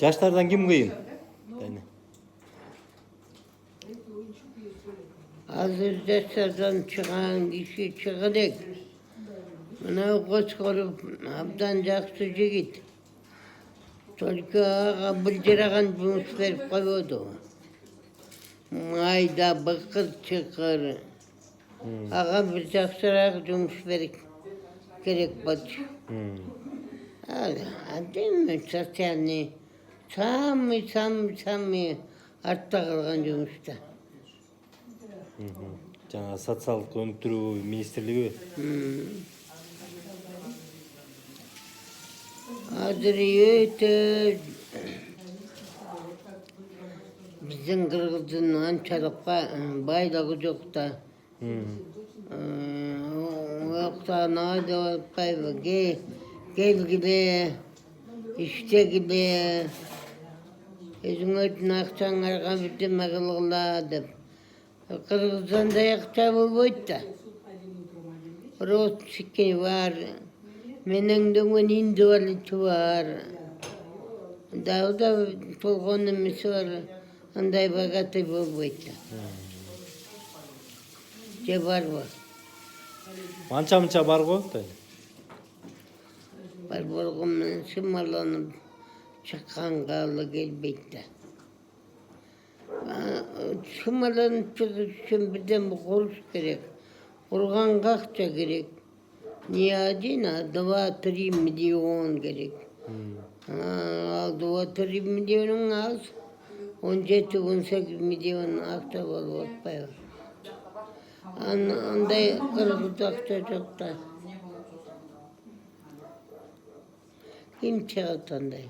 Жаштардан ким кыйын? Азыр жаштардан чыган киши чыга элек. Мына Кочкоров абдан жакшы жигит. Только ага бир жараган жумуш берип койбоду. Майда быкыр чыкыр. Ага бир жакшыраак жумуш керек болчу. Адеме социальный самый артта калган жумушта. Жаңа социалдык өнүктүрүү министрлиги. Азыр өтө биздин кыргыздын анчалык байлыгы жок да. Октан деп атпайбы, келгиле, иштегиле, өзүңөрдүн акчаңарга бирдеме кылгыла деп. Кыргызстанда акча болбойт да. Родственники бар, менен дөгөн инвалид бар. Дагы да болгон эмеси бар, андай богатый болбойт да. Же барбы? Анча-мынча бар го. Бар болгон менен шымаланып чыкканга алы келбейт да. Шымаланып чыгыш үчүн бирдеме кылыш керек. Курганга акча керек. Не 1, а 2-3 миллион керек. Ал 2-3 миллионун аз 17-18 миллион акча болуп атпайбы? Андай кыргызда акча жок да. Ким чыгат андай?